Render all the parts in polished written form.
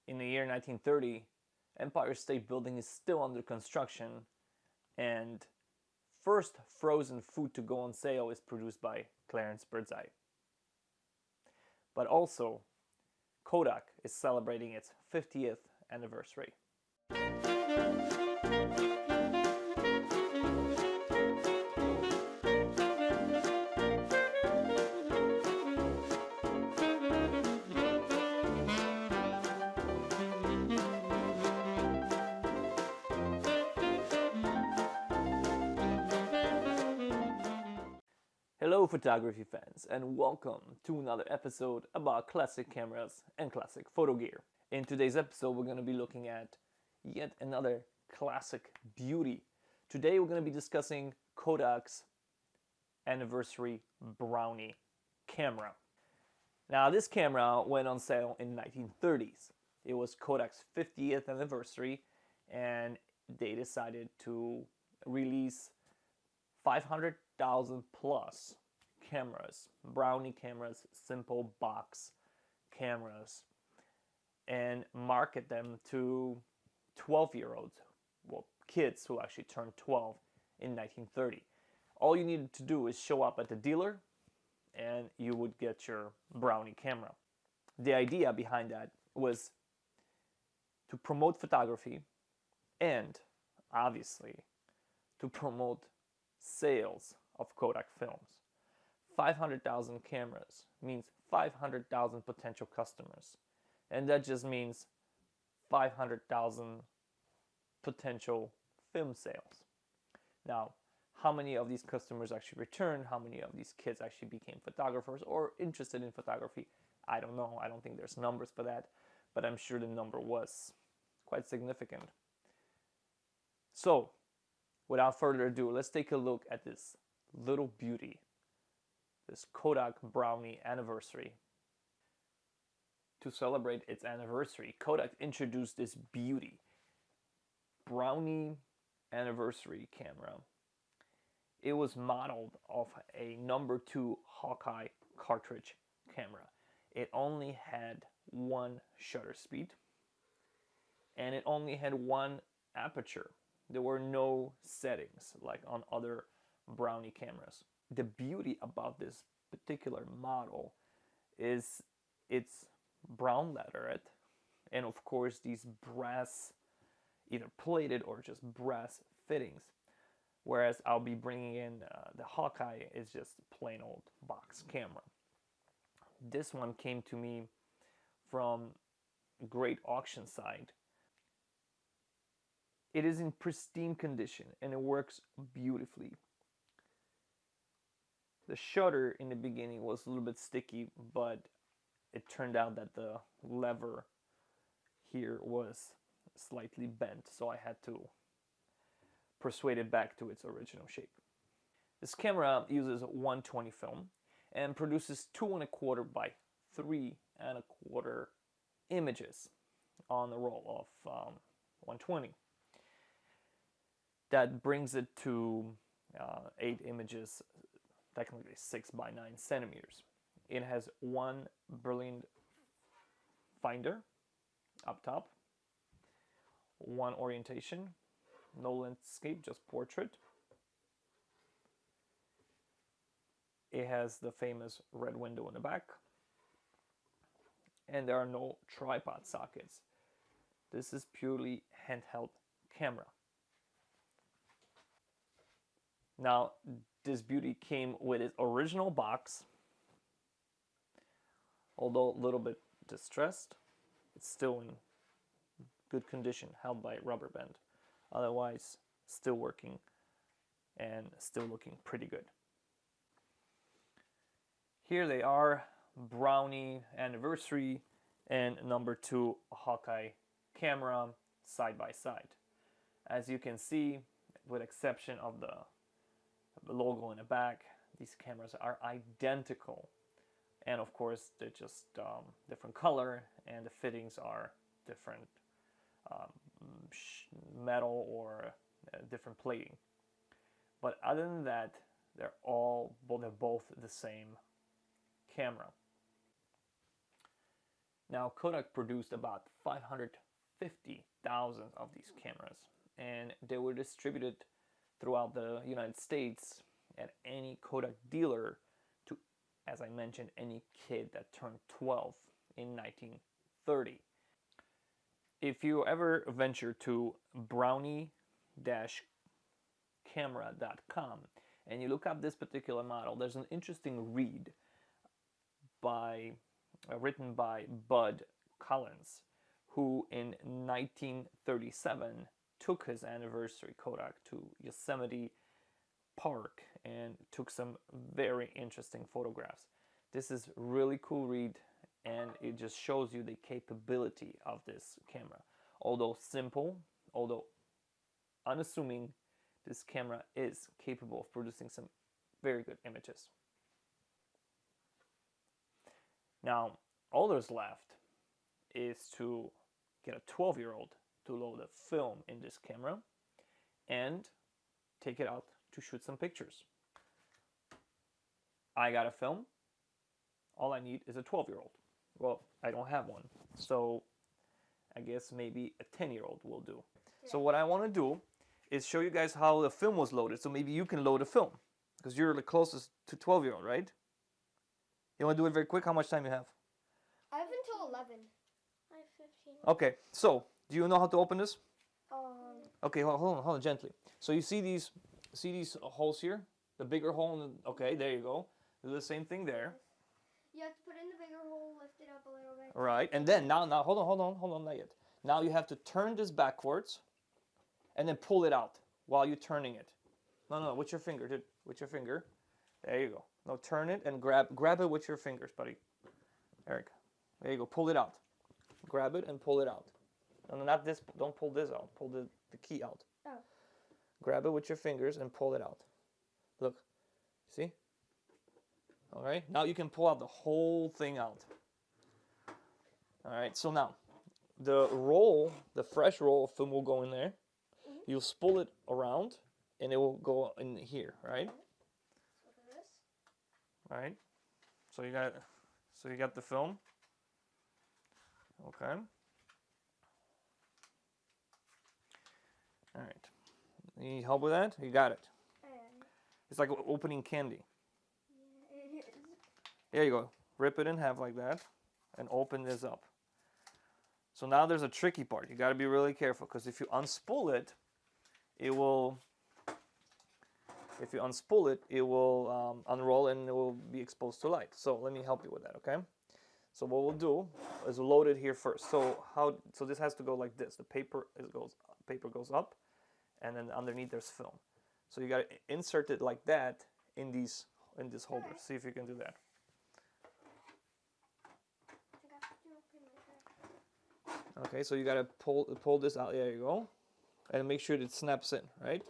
In the year 1930, Empire State Building is still under construction, and first frozen food to go on sale is produced by Clarence Birdseye. But also, Kodak is celebrating its 50th anniversary. Hello photography fans, and welcome to another episode about classic cameras and classic photo gear. In today's episode we're going to be looking at yet another classic beauty. Today we're going to be discussing Kodak's Anniversary Brownie camera. Now this camera went on sale in the 1930s. It was Kodak's 50th anniversary, and they decided to release 500,000 plus cameras, Brownie cameras, simple box cameras, and market them to 12-year-olds, well, kids who actually turned 12 in 1930. All you needed to do is show up at the dealer and you would get your Brownie camera. The idea behind that was to promote photography and obviously to promote sales of Kodak films. 500,000 cameras means 500,000 potential customers, and that just means 500,000 potential film sales. Now, how many of these customers actually returned, how many of these kids actually became photographers or interested in photography, I don't know. I don't think there's numbers for that, but I'm sure the number was quite significant. So, without further ado, let's take a look at this little beauty, this Kodak Brownie Anniversary. To celebrate its anniversary, Kodak introduced this beauty, Brownie Anniversary camera. It was modeled off a #2 Hawkeye cartridge camera. It only had one shutter speed, and it only had one aperture. There were no settings like on other Brownie cameras. The beauty about this particular model is it's brown leatherette, and of course these brass, either plated or just brass fittings. Whereas I'll be bringing in the Hawkeye is just plain old box camera. This one came to me from a great auction site. It is in pristine condition and it works beautifully. The shutter in the beginning was a little bit sticky, but it turned out that the lever here was slightly bent, so I had to persuade it back to its original shape. This camera uses 120 film and produces 2¼ by 3¼ images on the roll of 120. That brings it to 8 images, technically 6 by 9 centimeters. It has one brilliant finder up top, one orientation, no landscape, just portrait. It has the famous red window in the back, and there are no tripod sockets. This is purely handheld camera. Now, this beauty came with its original box. Although a little bit distressed, it's still in good condition, held by rubber band. Otherwise, still working and still looking pretty good. Here they are, Brownie Anniversary and #2 Hawkeye camera side by side. As you can see, with exception of the logo in the back, these cameras are identical. And of course, they're just different color, and the fittings are different metal or different plating. But other than that, they're both the same camera. Now, Kodak produced about 550,000 of these cameras, and they were distributed throughout the United States at any Kodak dealer to, as I mentioned, any kid that turned 12 in 1930. If you ever venture to brownie-camera.com and you look up this particular model, there's an interesting read written by Bud Collins, who in 1937 took his anniversary Kodak to Yosemite Park and took some very interesting photographs. This is really cool read, and it just shows you the capability of this camera. Although simple, although unassuming, this camera is capable of producing some very good images. Now, all there's left is to get a 12-year-old to load a film in this camera and take it out to shoot some pictures. I got a film. All I need is a 12-year-old. Well, I don't have one, so I guess maybe a 10-year-old will do. Yeah. So what I want to do is show you guys how the film was loaded, so maybe you can load a film, because you're the closest to 12-year-old, right? You want to do it very quick? How much time you have? I have until 11. I have 15. Okay, so do you know how to open this? Okay, hold on, gently. So you see these holes here? The bigger hole, okay, there you go. Do the same thing there. You have to put in the bigger hole, lift it up a little bit. Right, and then now hold on, not yet. Now you have to turn this backwards, and then pull it out while you're turning it. No, with your finger, dude. With your finger. There you go. Now turn it and grab it with your fingers, buddy. Eric. There you go. Pull it out. Grab it and pull it out. No, not this. Don't pull this out. Pull the key out. Oh. Grab it with your fingers and pull it out. Look. See? All right. Now you can pull out the whole thing out. All right. So now, the fresh roll of film will go in there. Mm-hmm. You'll spool it around, and it will go in here, right? All right. So you got the film. Okay. All right. You need help with that? You got it. It's like opening candy. Yeah, it is. There you go. Rip it in half like that and open this up. So now there's a tricky part. You got to be really careful, because if you unspool it, it will unroll and it will be exposed to light. So let me help you with that, okay? So what we'll do is load it here first. So this has to go like this. The paper goes up, and then underneath there's film. So you got to insert it like that in this holder. Right. See if you can do that. Okay, so you got to pull this out. There you go, and make sure it snaps in, right?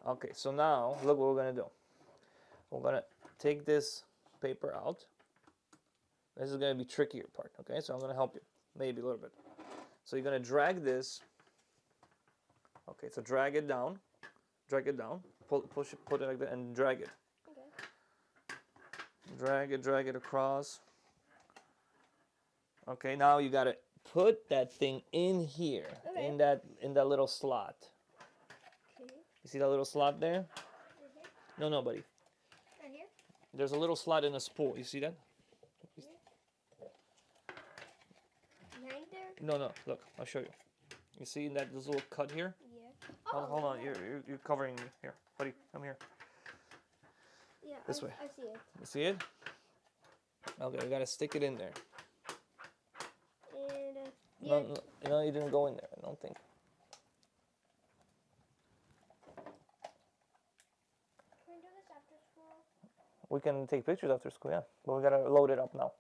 Okay, so now look what we're gonna do. We're gonna take this paper out. This is gonna be trickier part. Okay, so I'm gonna help you, maybe a little bit. So you're gonna drag this. Okay, so drag it down, put it like that, and drag it. Okay. Drag it across. Okay, now you gotta put that thing in here, okay, in that little slot. Okay. You see that little slot there? Mm-hmm. No, buddy. Right here? There's a little slot in a spool. You see that? Behind there? No. Look, I'll show you. You see that this little cut here? Yeah. Hold on. You're covering me here, buddy. Come here. Yeah. This way. I see it. You see it? Okay, we gotta stick it in there. And no, you didn't go in there. I don't think. Can we do this after school? We can take pictures after school, yeah. But we gotta load it up now.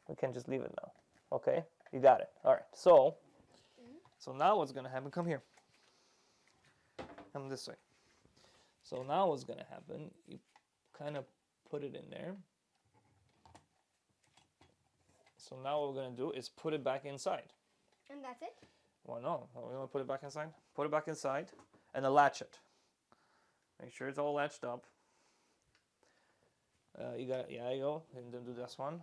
We can't just leave it now. Okay, you got it. All right. So now what's gonna happen? Come here. Come this way. So now what's gonna happen? You kind of put it in there. So now what we're gonna do is put it back inside. And that's it? Well, no. We want to put it back inside. Put it back inside, and then latch it. Make sure it's all latched up. You got it. Yeah, you go. And then do this one.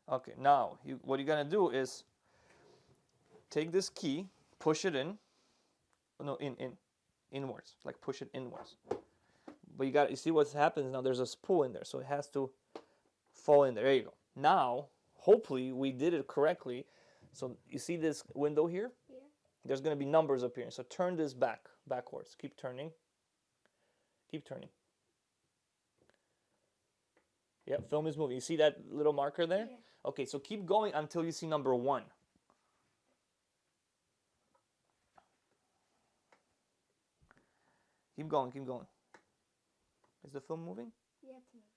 Okay, now what you're gonna do is take this key, push it in. No, inwards, like push it inwards. But you see what happens now. There's a spool in there, so it has to fall in there. There you go. Now, hopefully, we did it correctly. So you see this window here? Yeah. There's gonna be numbers appearing. So turn this backwards. Keep turning. Keep turning. Yeah, film is moving. You see that little marker there? Yeah. Okay, so keep going until you see number 1. Keep going, keep going. Is the film moving? Yeah, it's moving.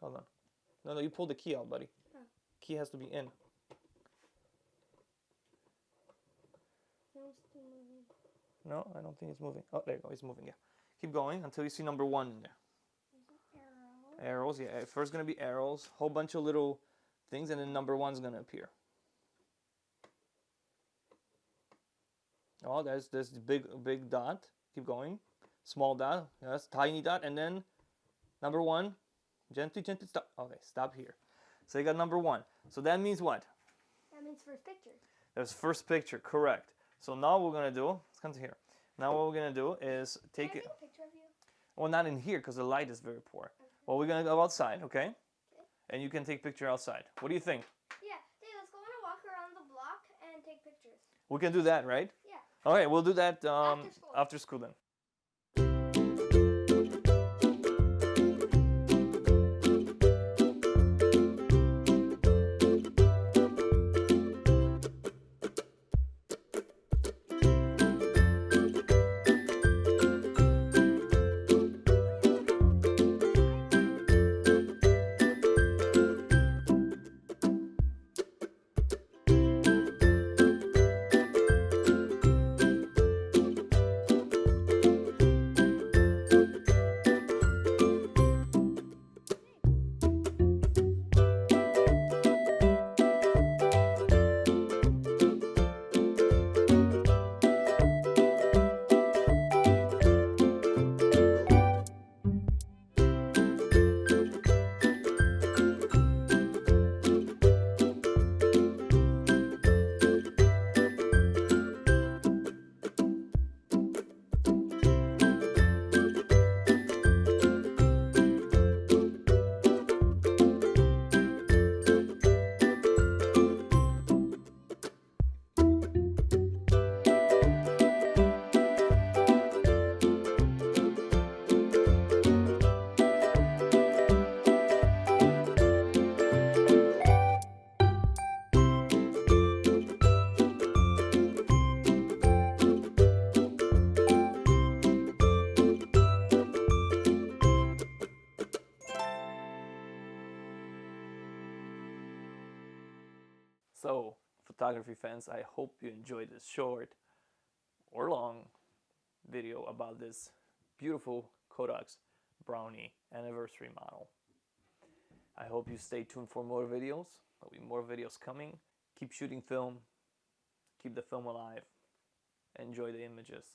Hold on. No, you pulled the key out, buddy. Oh. Key has to be in. No, it's still moving. No, I don't think it's moving. Oh, there you go. It's moving, yeah. Keep going until you see number 1 in there. Arrows, yeah. First going to be arrows. Whole bunch of little things, and then number 1's going to appear. Oh, there's this big dot. Keep going. Small dot. Yes, tiny dot. And then number 1. Gently, stop. Okay, stop here. So you got number 1. So that means what? That means first picture. That's first picture, correct. So now what we're going to do, let's come to here. Now what we're going to do is take it. Can I take a picture of you? Well, not in here because the light is very poor. Okay. Well, we're going to go outside, okay? And you can take picture outside. What do you think? Yeah. Hey, let's go on a walk around the block and take pictures. We can do that, right? Yeah. Okay, we'll do that After school then. So, photography fans, I hope you enjoyed this short or long video about this beautiful Kodak's Brownie Anniversary model. I hope you stay tuned for more videos. There'll be more videos coming. Keep shooting film. Keep the film alive. Enjoy the images.